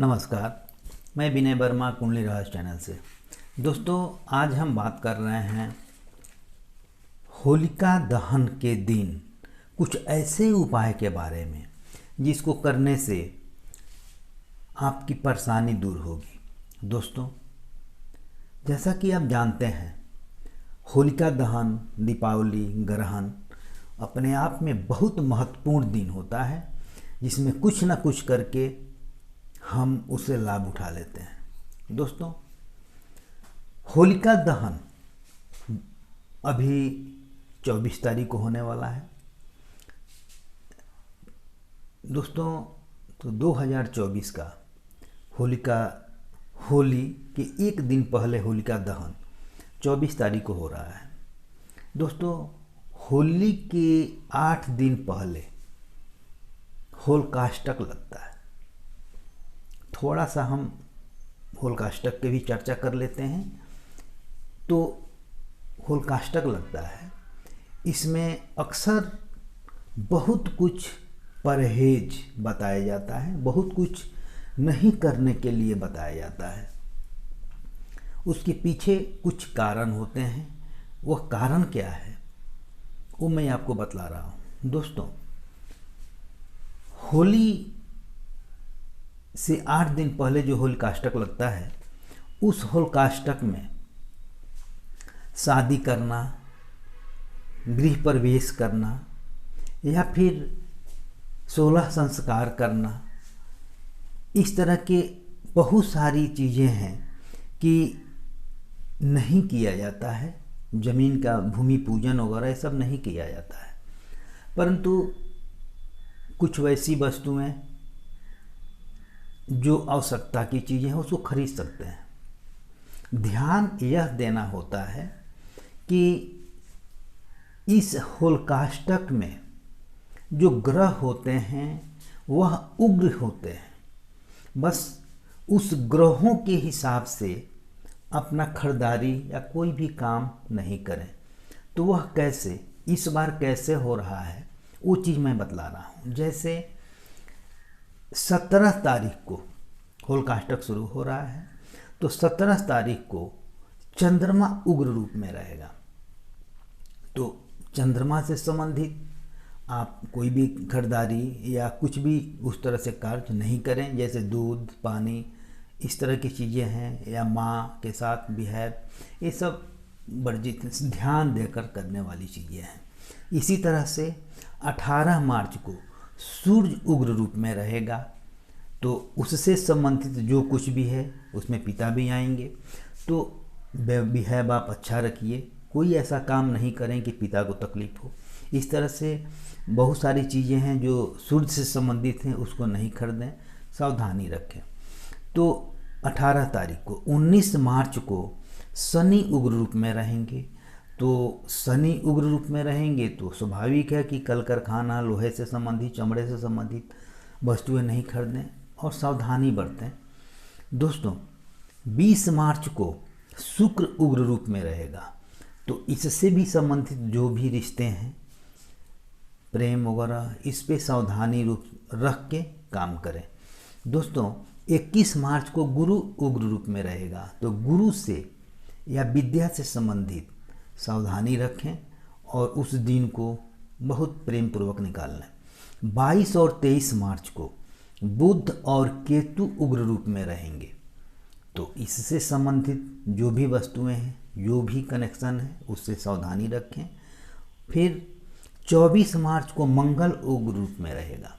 नमस्कार, मैं विनय वर्मा कुंडली रहस्य चैनल से। दोस्तों, आज हम बात कर रहे हैं होलिका दहन के दिन कुछ ऐसे उपाय के बारे में जिसको करने से आपकी परेशानी दूर होगी। दोस्तों, जैसा कि आप जानते हैं, होलिका दहन, दीपावली, ग्रहण अपने आप में बहुत महत्वपूर्ण दिन होता है जिसमें कुछ ना कुछ करके हम उसे लाभ उठा लेते हैं। दोस्तों, होलिका दहन अभी 24 तारीख को होने वाला है। दोस्तों, तो 2024 का होली के एक दिन पहले होलिका दहन 24 तारीख को हो रहा है। दोस्तों, होली के 8 दिन पहले होलिकाष्टक लगता है। थोड़ा सा हम होलिकाष्टक की भी चर्चा कर लेते हैं। तो होलिकाष्टक लगता है, इसमें अक्सर बहुत कुछ परहेज बताया जाता है, बहुत कुछ नहीं करने के लिए बताया जाता है। उसके पीछे कुछ कारण होते हैं। वह कारण क्या है वो मैं आपको बतला रहा हूँ। दोस्तों, होली से 8 दिन पहले जो होलिकाष्टक लगता है, उस होलिकाष्टक में शादी करना, गृह प्रवेश करना या फिर 16 संस्कार करना, इस तरह के बहुत सारी चीज़ें हैं कि नहीं किया जाता है। जमीन का भूमि पूजन वगैरह ये सब नहीं किया जाता है, परंतु कुछ वैसी वस्तुएं जो आवश्यकता की चीज़ें हैं उसको खरीद सकते हैं। ध्यान यह देना होता है कि इस होलिकाष्टक में जो ग्रह होते हैं वह उग्र होते हैं। बस उस ग्रहों के हिसाब से अपना खरीदारी या कोई भी काम नहीं करें। तो वह कैसे, इस बार कैसे हो रहा है वो चीज़ मैं बतला रहा हूँ। जैसे 17 तारीख को होलिकाष्टक शुरू हो रहा है, तो 17 तारीख को चंद्रमा उग्र रूप में रहेगा। तो चंद्रमा से संबंधित आप कोई भी खरीदारी या कुछ भी उस तरह से कार्य नहीं करें, जैसे दूध, पानी, इस तरह की चीज़ें हैं, या माँ के साथ बिहेव, ये सब वर्जित, ध्यान देकर करने वाली चीज़ें हैं। इसी तरह से 18 मार्च को सूर्य उग्र रूप में रहेगा, तो उससे संबंधित जो कुछ भी है उसमें पिता भी आएंगे। तो बिहेव आप अच्छा रखिए, कोई ऐसा काम नहीं करें कि पिता को तकलीफ हो। इस तरह से बहुत सारी चीज़ें हैं जो सूर्य से संबंधित हैं, उसको नहीं खरीदें, सावधानी रखें। तो 18 तारीख को, 19 मार्च को शनि उग्र रूप में रहेंगे। तो शनि उग्र रूप में रहेंगे तो स्वाभाविक है कि कल कारखाना, लोहे से संबंधित, चमड़े से संबंधित वस्तुएं नहीं खरीदें और सावधानी बरतें। दोस्तों, 20 मार्च को शुक्र उग्र रूप में रहेगा, तो इससे भी संबंधित जो भी रिश्ते हैं, प्रेम वगैरह, इस पे सावधानी रूप रख के काम करें। दोस्तों, 21 मार्च को गुरु उग्र रूप में रहेगा, तो गुरु से या विद्या से संबंधित सावधानी रखें और उस दिन को बहुत प्रेम पूर्वक निकाल लें। 22 और 23 मार्च को बुध और केतु उग्र रूप में रहेंगे, तो इससे संबंधित जो भी वस्तुएं हैं, जो भी कनेक्शन है, उससे सावधानी रखें। फिर 24 मार्च को मंगल उग्र रूप में रहेगा,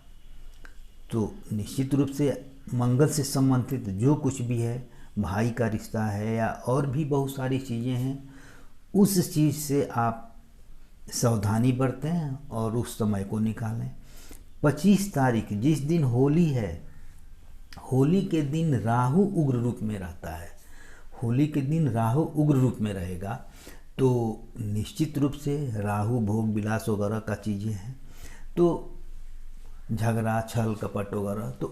तो निश्चित रूप से मंगल से संबंधित जो कुछ भी है, भाई का रिश्ता है या और भी बहुत सारी चीज़ें हैं, उस चीज़ से आप सावधानी बरतें और उस समय को निकालें। 25 तारीख जिस दिन होली है, होली के दिन राहु उग्र रूप में रहता है। होली के दिन राहु उग्र रूप में रहेगा, तो निश्चित रूप से राहु भोग विलास वगैरह का चीज़ें हैं, तो झगड़ा, छल, कपट वगैरह, तो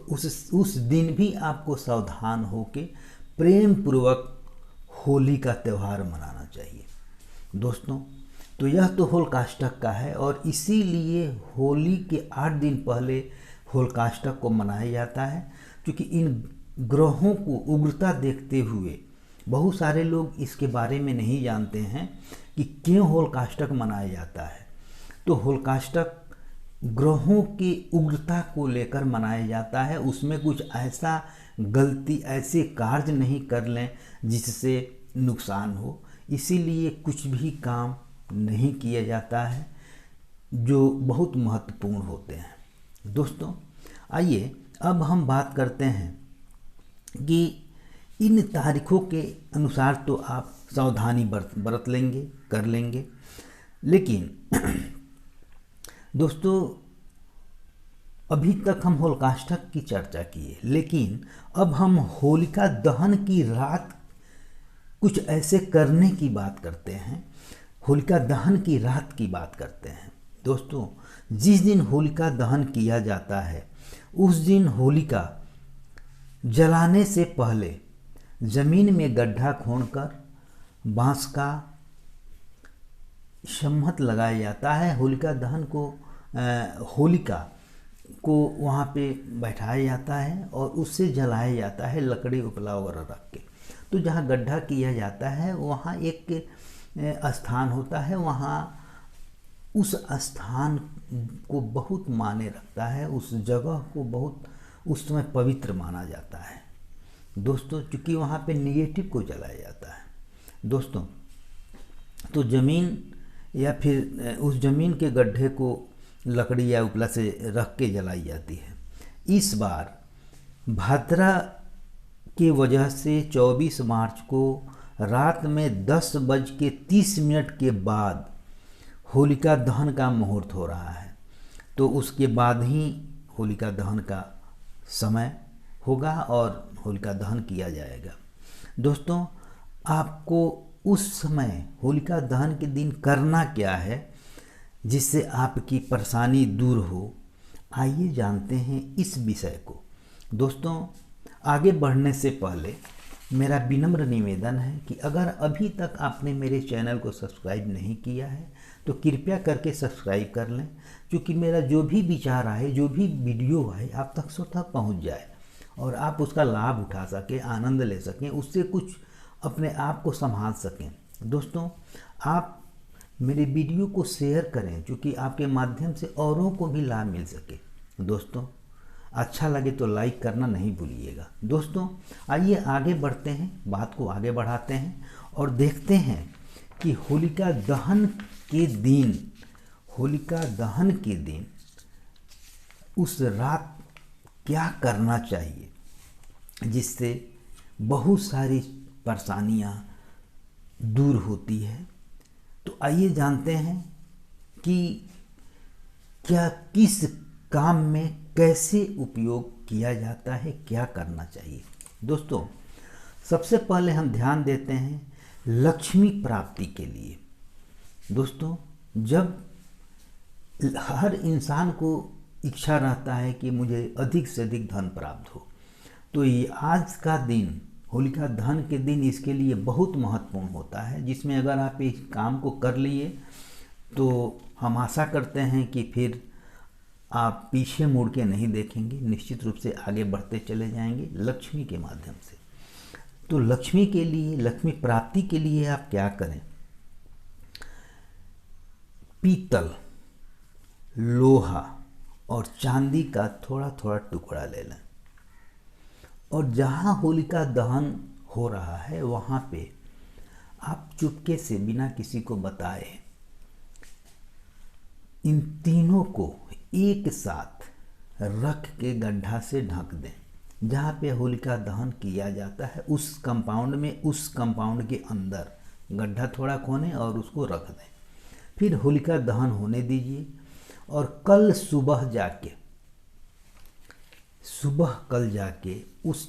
उस दिन भी आपको सावधान होके प्रेम पूर्वक होली का त्यौहार मनाना चाहिए। दोस्तों, तो यह तो होलिकाष्टक का है, और इसीलिए होली के 8 दिन पहले होलिकाष्टक को मनाया जाता है, क्योंकि इन ग्रहों को उग्रता देखते हुए बहुत सारे लोग इसके बारे में नहीं जानते हैं कि क्यों होलिकाष्टक मनाया जाता है। तो होलिकाष्टक ग्रहों की उग्रता को लेकर मनाया जाता है। उसमें कुछ ऐसा गलती, ऐसे कार्य नहीं कर लें जिससे नुकसान हो, इसीलिए कुछ भी काम नहीं किया जाता है जो बहुत महत्वपूर्ण होते हैं। दोस्तों आइए अब हम बात करते हैं कि इन तारीखों के अनुसार तो आप सावधानी बरत लेंगे, कर लेंगे, लेकिन दोस्तों अभी तक हम होलिकाष्टक की चर्चा किए, लेकिन अब हम होलिका दहन की रात कुछ ऐसे करने की बात करते हैं, होलिका दहन की रात की बात करते हैं। दोस्तों जिस दिन होलिका दहन किया जाता है उस दिन होलिका जलाने से पहले जमीन में गड्ढा खोदकर बांस का सम्मत लगाया जाता है। होलिका दहन को होलिका को वहाँ पे बैठाया जाता है और उससे जलाया जाता है, लकड़ी उपला वगैरह रख के। तो जहाँ गड्ढा किया जाता है वहाँ एक स्थान होता है, वहाँ उस स्थान को बहुत माने रखता है, उस जगह को बहुत उस समय पवित्र माना जाता है दोस्तों, क्योंकि वहाँ पे निगेटिव को जलाया जाता है। दोस्तों तो ज़मीन या फिर उस ज़मीन के गड्ढे को लकड़ी या उपला से रख के जलाई जाती है। इस बार भाद्रा की वजह से 24 मार्च को रात में 10:30 के बाद होलिका दहन का मुहूर्त हो रहा है। तो उसके बाद ही होलिका दहन का समय होगा और होलिका दहन किया जाएगा। दोस्तों आपको उस समय होलिका दहन के दिन करना क्या है जिससे आपकी परेशानी दूर हो, आइए जानते हैं इस विषय को। दोस्तों आगे बढ़ने से पहले मेरा विनम्र निवेदन है कि अगर अभी तक आपने मेरे चैनल को सब्सक्राइब नहीं किया है तो कृपया करके सब्सक्राइब कर लें, क्योंकि मेरा जो भी विचार आए, जो भी वीडियो आए आप तक स्वतः पहुंच जाए और आप उसका लाभ उठा सकें, आनंद ले सकें, उससे कुछ अपने आप को संभाल सकें। दोस्तों आप मेरे वीडियो को शेयर करें, क्योंकि आपके माध्यम से औरों को भी लाभ मिल सके। दोस्तों अच्छा लगे तो लाइक करना नहीं भूलिएगा। दोस्तों आइए आगे बढ़ते हैं, बात को आगे बढ़ाते हैं और देखते हैं कि होलिका दहन के दिन उस रात क्या करना चाहिए जिससे बहुत सारी परेशानियां दूर होती है। तो आइए जानते हैं कि क्या किस काम में कैसे उपयोग किया जाता है, क्या करना चाहिए। दोस्तों सबसे पहले हम ध्यान देते हैं लक्ष्मी प्राप्ति के लिए। दोस्तों जब हर इंसान को इच्छा रहता है कि मुझे अधिक से अधिक धन प्राप्त हो, तो ये आज का दिन होलिका दहन के दिन इसके लिए बहुत महत्वपूर्ण होता है, जिसमें अगर आप इस काम को कर लिए तो हम आशा करते हैं कि फिर आप पीछे मुड़ के नहीं देखेंगे, निश्चित रूप से आगे बढ़ते चले जाएंगे लक्ष्मी के माध्यम से। तो लक्ष्मी के लिए, लक्ष्मी प्राप्ति के लिए आप क्या करें, पीतल, लोहा और चांदी का थोड़ा थोड़ा टुकड़ा ले लें और जहाँ होलिका दहन हो रहा है वहाँ पे आप चुपके से बिना किसी को बताए इन तीनों को एक साथ रख के गड्ढा से ढक दें। जहाँ पे होलिका दहन किया जाता है उस कंपाउंड में, उस कंपाउंड के अंदर गड्ढा थोड़ा खोदें और उसको रख दें। फिर होलिका दहन होने दीजिए और कल सुबह जाके उस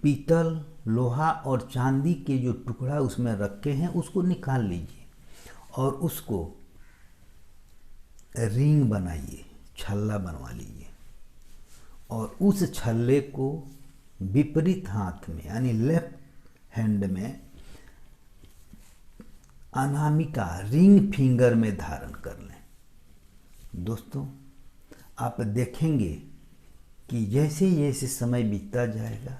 पीतल, लोहा और चांदी के जो टुकड़ा उसमें रखे हैं उसको निकाल लीजिए और उसको रिंग बनाइए, छल्ला बनवा लीजिए और उस छल्ले को विपरीत हाथ में यानी लेफ्ट हैंड में अनामिका रिंग फिंगर में धारण कर लें। दोस्तों आप देखेंगे कि जैसे जैसे समय बीतता जाएगा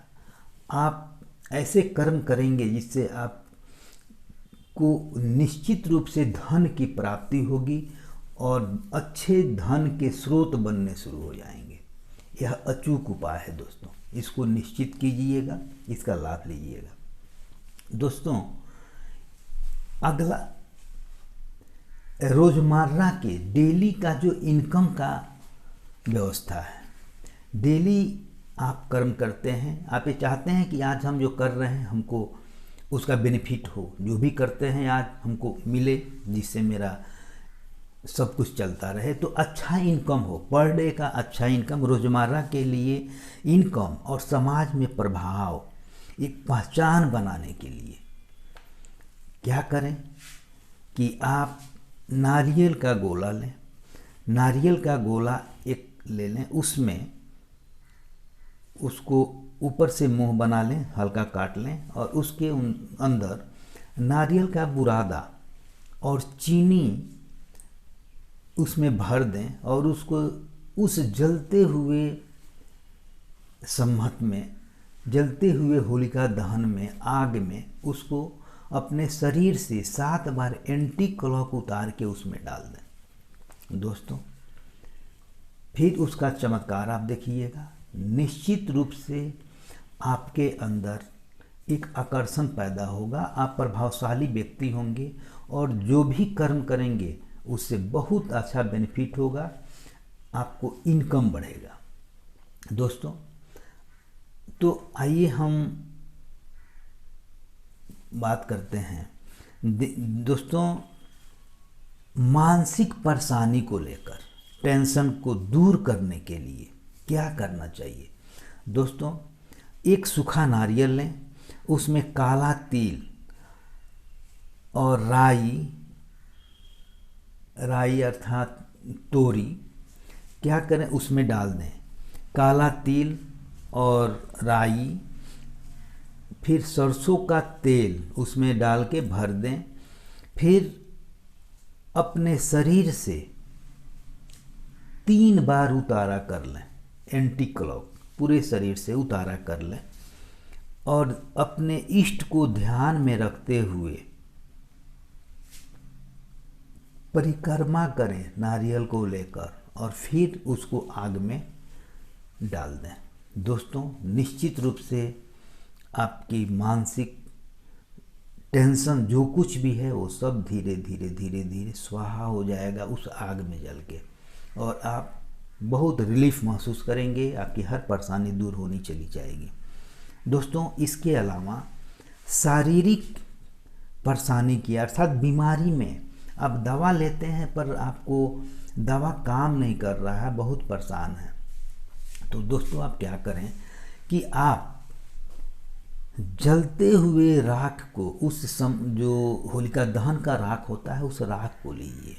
आप ऐसे कर्म करेंगे जिससे आपको निश्चित रूप से धन की प्राप्ति होगी और अच्छे धन के स्रोत बनने शुरू हो जाएंगे। यह अचूक उपाय है दोस्तों, इसको निश्चित कीजिएगा, इसका लाभ लीजिएगा। दोस्तों अगला रोज़मर्रा के डेली का जो इनकम का व्यवस्था है। डेली आप कर्म करते हैं, आप ये चाहते हैं कि आज हम जो कर रहे हैं हमको उसका बेनिफिट हो, जो भी करते हैं आज हमको मिले, जिससे मेरा सब कुछ चलता रहे। तो अच्छा इनकम हो, पर डे का अच्छा इनकम, रोज़मर्रा के लिए इनकम और समाज में प्रभाव, एक पहचान बनाने के लिए क्या करें कि आप नारियल का गोला लें। नारियल का गोला एक ले लें, उसमें उसको ऊपर से मुंह बना लें, हल्का काट लें और उसके अंदर नारियल का बुरादा और चीनी उसमें भर दें और उसको उस जलते हुए सम्मत में, जलते हुए होलिका दहन में, आग में उसको अपने शरीर से 7 बार एंटी क्लॉक उतार के उसमें डाल दें। दोस्तों फिर उसका चमत्कार आप देखिएगा, निश्चित रूप से आपके अंदर एक आकर्षण पैदा होगा, आप प्रभावशाली व्यक्ति होंगे और जो भी कर्म करेंगे उससे बहुत अच्छा बेनिफिट होगा, आपको इनकम बढ़ेगा। दोस्तों तो आइए हम बात करते हैं दोस्तों मानसिक परेशानी को लेकर, टेंशन को दूर करने के लिए क्या करना चाहिए। दोस्तों एक सूखा नारियल लें, उसमें काला तिल और राई अर्थात तोरी क्या करें उसमें डाल दें, काला तिल और राई, फिर सरसों का तेल उसमें डाल के भर दें। फिर अपने शरीर से 3 बार उतारा कर लें, एंटी क्लॉक पूरे शरीर से उतारा कर लें और अपने इष्ट को ध्यान में रखते हुए परिक्रमा करें नारियल को लेकर और फिर उसको आग में डाल दें। दोस्तों निश्चित रूप से आपकी मानसिक टेंशन जो कुछ भी है वो सब धीरे धीरे स्वाहा हो जाएगा उस आग में जल के, और आप बहुत रिलीफ महसूस करेंगे, आपकी हर परेशानी दूर होनी चली जाएगी। दोस्तों इसके अलावा शारीरिक परेशानी की अर्थात बीमारी में आप दवा लेते हैं पर आपको दवा काम नहीं कर रहा है, बहुत परेशान है, तो दोस्तों आप क्या करें कि आप जलते हुए राख को जो होलिका दहन का राख होता है उस राख को लीजिए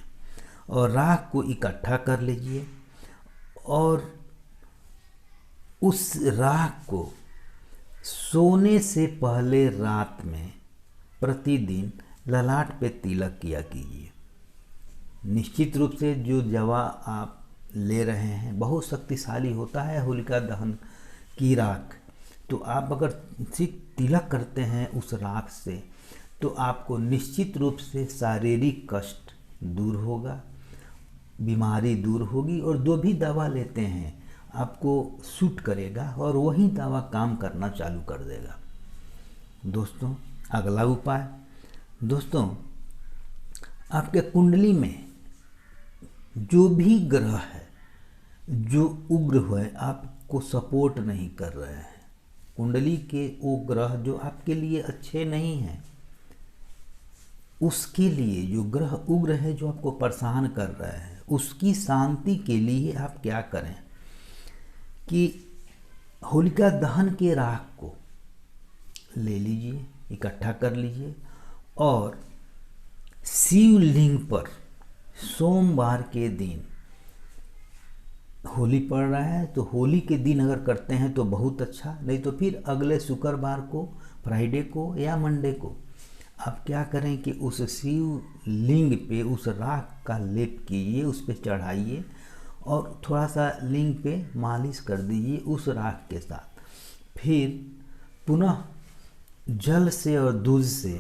और राख को इकट्ठा कर लीजिए और उस राख को सोने से पहले रात में प्रतिदिन ललाट पे तिलक किया कीजिए। निश्चित रूप से जो दवा आप ले रहे हैं बहुत शक्तिशाली होता है होलिका दहन की राख, तो आप अगर सिर्फ तिलक करते हैं उस राख से तो आपको निश्चित रूप से शारीरिक कष्ट दूर होगा, बीमारी दूर होगी और जो भी दवा लेते हैं आपको सूट करेगा और वही दवा काम करना चालू कर देगा। दोस्तों अगला उपाय, दोस्तों आपके कुंडली में जो भी ग्रह है जो उग्र है, आपको सपोर्ट नहीं कर रहे हैं, कुंडली के वो ग्रह जो आपके लिए अच्छे नहीं हैं, उसके लिए जो ग्रह उग्र है जो आपको परेशान कर रहे हैं, उसकी शांति के लिए आप क्या करें कि होलिका दहन के राख को ले लीजिए, इकट्ठा कर लीजिए और शिवलिंग पर सोमवार के दिन, होली पड़ रहा है तो होली के दिन अगर करते हैं तो बहुत अच्छा, नहीं तो फिर अगले शुक्रवार को, फ्राइडे को या मंडे को आप क्या करें कि उस शिवलिंग पे उस राख का लेप कीजिए, उस पे चढ़ाइए और थोड़ा सा लिंग पे मालिश कर दीजिए उस राख के साथ। फिर पुनः जल से और दूध से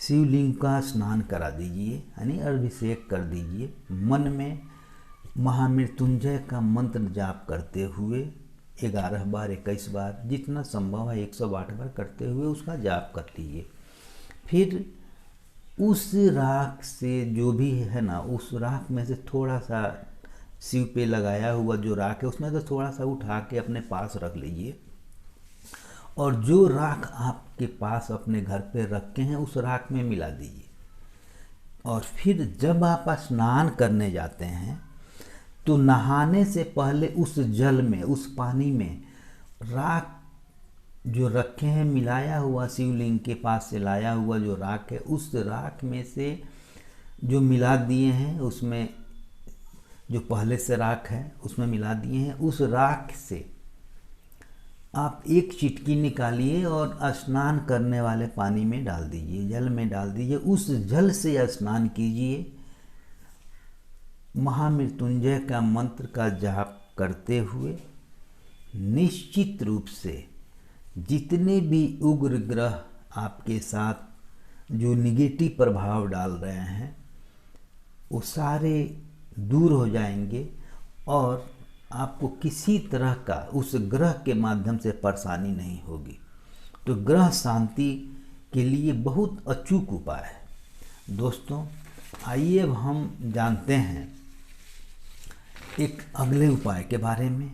शिवलिंग का स्नान करा दीजिए, यानी अभिषेक कर दीजिए। मन में महामृत्युंजय का मंत्र जाप करते हुए 11 बार 21 बार जितना संभव है 108 बार करते हुए उसका जाप कर लीजिए। फिर उस राख से जो भी है ना, उस राख में से थोड़ा सा शिव पे लगाया हुआ जो राख है उसमें से थोड़ा सा उठा के अपने पास रख लीजिए, और जो राख आपके पास अपने घर पे रखे हैं उस राख में मिला दीजिए। और फिर जब आप स्नान करने जाते हैं तो नहाने से पहले उस जल में, उस पानी में राख जो रखे हैं मिलाया हुआ, शिवलिंग के पास से लाया हुआ जो राख है उस राख में से जो मिला दिए हैं, उसमें जो पहले से राख है उसमें मिला दिए हैं, उस राख से आप एक चिटकी निकालिए और स्नान करने वाले पानी में डाल दीजिए, जल में डाल दीजिए। उस जल से स्नान कीजिए, महामृत्युंजय का मंत्र का जाप करते हुए। निश्चित रूप से जितने भी उग्र ग्रह आपके साथ जो निगेटिव प्रभाव डाल रहे हैं वो सारे दूर हो जाएंगे और आपको किसी तरह का उस ग्रह के माध्यम से परेशानी नहीं होगी। तो ग्रह शांति के लिए बहुत अचूक उपाय है। दोस्तों, आइए अब हम जानते हैं एक अगले उपाय के बारे में।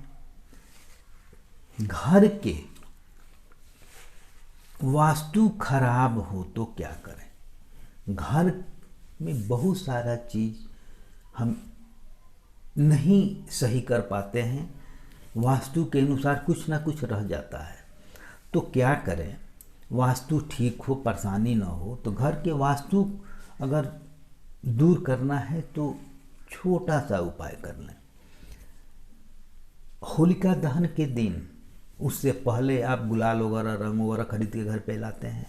घर के वास्तु खराब हो तो क्या करें। घर में बहुत सारा चीज़ हम नहीं सही कर पाते हैं, वास्तु के अनुसार कुछ ना कुछ रह जाता है, तो क्या करें। वास्तु ठीक हो, परेशानी ना हो, तो घर के वास्तु अगर दूर करना है तो छोटा सा उपाय कर लें। होलिका दहन के दिन, उससे पहले आप गुलाल वगैरह रंग वगैरह खरीद के घर पे लाते हैं,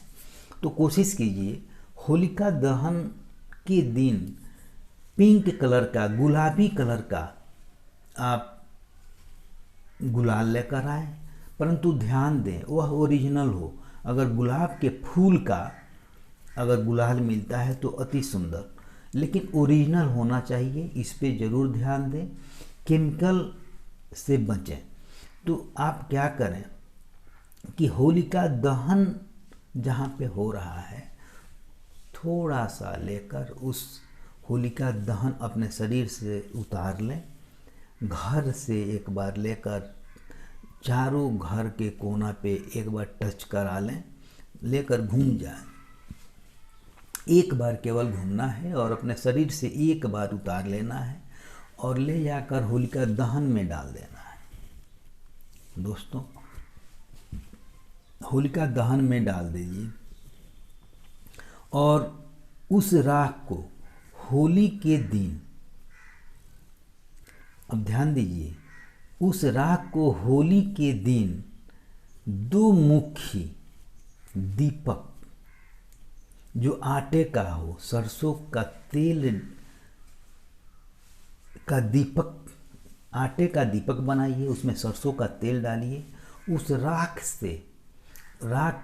तो कोशिश कीजिए होलिका दहन के दिन पिंक कलर का, गुलाबी कलर का आप गुलाल लेकर आए, परंतु ध्यान दें वह ओरिजिनल हो। अगर गुलाब के फूल का अगर गुलाल मिलता है तो अति सुंदर, लेकिन ओरिजिनल होना चाहिए, इस पे ज़रूर ध्यान दें। केमिकल से बचें। तो आप क्या करें कि होलिका दहन जहाँ पे हो रहा है थोड़ा सा लेकर उस होलिका दहन अपने शरीर से उतार लें। घर से एक बार लेकर चारों घर के कोना पे एक बार टच करा लें, लेकर घूम जाएं। एक बार केवल घूमना है और अपने शरीर से एक बार उतार लेना है और ले जाकर होलिका दहन में डाल देना है। दोस्तों, होलिका दहन में डाल दीजिए और उस राख को होली के दिन, अब ध्यान दीजिए, उस राख को होली के दिन 2 मुखी दीपक जो आटे का हो, सरसों का तेल का दीपक, आटे का दीपक बनाइए, उसमें सरसों का तेल डालिए, उस राख से, राख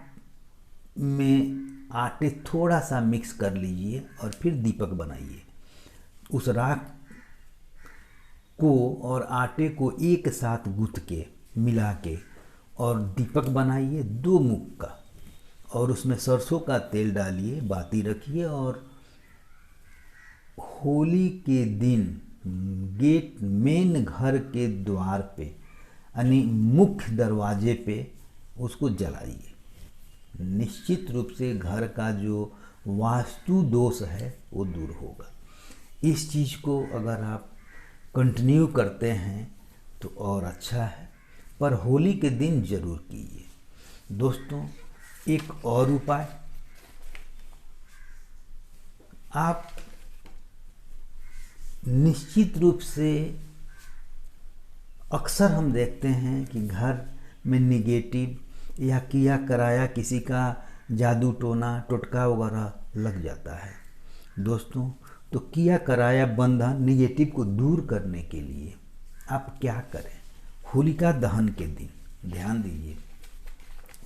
में आटे थोड़ा सा मिक्स कर लीजिए और फिर दीपक बनाइए। उस राख को और आटे को एक साथ गूंथ के मिला के और दीपक बनाइए 2 मुख का, और उसमें सरसों का तेल डालिए, बाती रखिए और होली के दिन गेट, मेन घर के द्वार पे, यानी मुख्य दरवाजे पे उसको जलाइए। निश्चित रूप से घर का जो वास्तु दोष है वो दूर होगा। इस चीज़ को अगर आप कंटिन्यू करते हैं तो और अच्छा है, पर होली के दिन जरूर कीजिए। दोस्तों, एक और उपाय, आप निश्चित रूप से अक्सर हम देखते हैं कि घर में निगेटिव या किया कराया किसी का जादू टोना टोटका वगैरह लग जाता है। दोस्तों, तो किया कराया बंधन निगेटिव को दूर करने के लिए आप क्या करें होलिका दहन के दिन, ध्यान दीजिए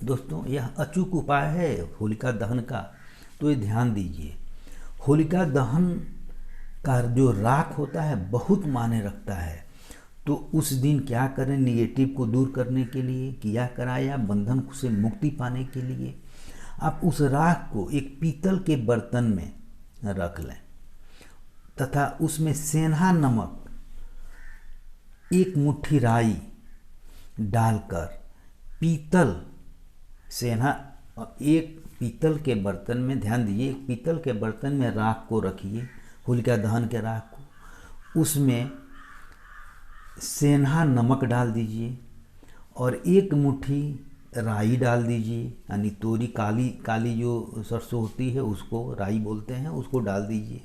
दोस्तों, यह अचूक उपाय है होलिका दहन का, तो ये ध्यान दीजिए। होलिका दहन का जो राख होता है बहुत मायने रखता है। तो उस दिन क्या करें निगेटिव को दूर करने के लिए, किया कराया बंधन से मुक्ति पाने के लिए आप उस राख को एक पीतल के बर्तन में रख लें तथा उसमें सेंधा नमक, एक मुट्ठी राई डालकर पीतल सेंधा, एक पीतल के बर्तन में, ध्यान दीजिए, एक पीतल के बर्तन में राख को रखिए, होलिका दहन के राख को, उसमें सेंधा नमक डाल दीजिए और एक मुट्ठी राई डाल दीजिए, यानी तोरी काली काली जो सरसों होती है उसको राई बोलते हैं, उसको डाल दीजिए।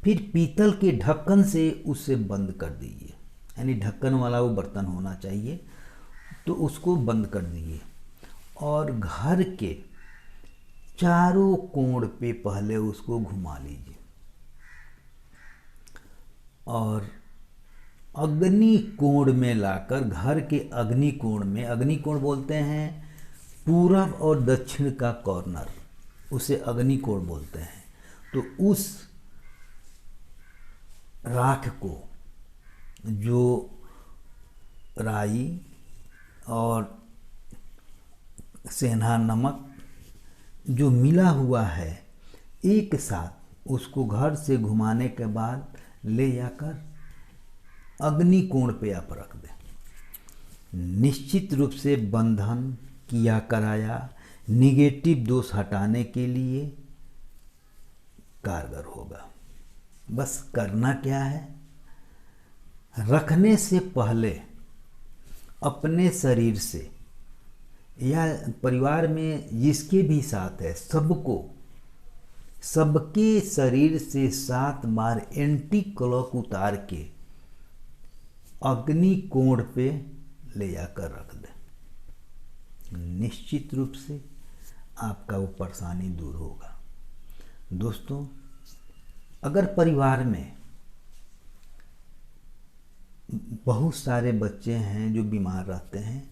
फिर पीतल के ढक्कन से उसे बंद कर दीजिए, यानी ढक्कन वाला वो बर्तन होना चाहिए, तो उसको बंद कर दीजिए और घर के चारों कोण पे पहले उसको घुमा लीजिए और अग्नि कोण में लाकर, घर के अग्नि कोण में, अग्नि कोण बोलते हैं पूरब और दक्षिण का कॉर्नर, उसे अग्नि कोण बोलते हैं। तो उस राख को, जो राई और सेंधा नमक जो मिला हुआ है, एक साथ उसको घर से घुमाने के बाद ले जाकर अग्नि कोण पे आप रख दें। निश्चित रूप से बंधन किया कराया निगेटिव दोष हटाने के लिए कारगर होगा। बस करना क्या है, रखने से पहले अपने शरीर से या परिवार में जिसके भी साथ है सबको, सबके शरीर से 7 बार एंटी क्लॉक उतार के अग्नि कोण पे ले जाकर रख दें। निश्चित रूप से आपका वो परेशानी दूर होगा। दोस्तों, अगर परिवार में बहुत सारे बच्चे हैं जो बीमार रहते हैं,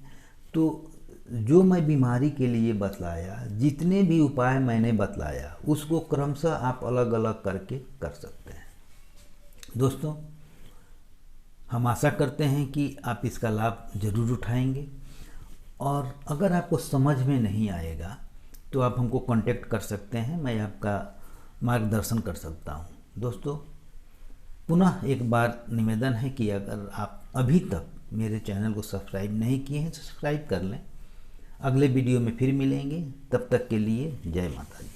तो जो मैं बीमारी के लिए बतलाया, जितने भी उपाय मैंने बतलाया, उसको क्रमशः आप अलग अलग करके कर सकते हैं। दोस्तों, हम आशा करते हैं कि आप इसका लाभ जरूर उठाएंगे और अगर आपको समझ में नहीं आएगा तो आप हमको कांटेक्ट कर सकते हैं, मैं आपका मार्गदर्शन कर सकता हूं। दोस्तों, पुनः एक बार निवेदन है कि अगर आप अभी तक मेरे चैनल को सब्सक्राइब नहीं किए हैं तो सब्सक्राइब कर लें। अगले वीडियो में फिर मिलेंगे, तब तक के लिए जय माता दी।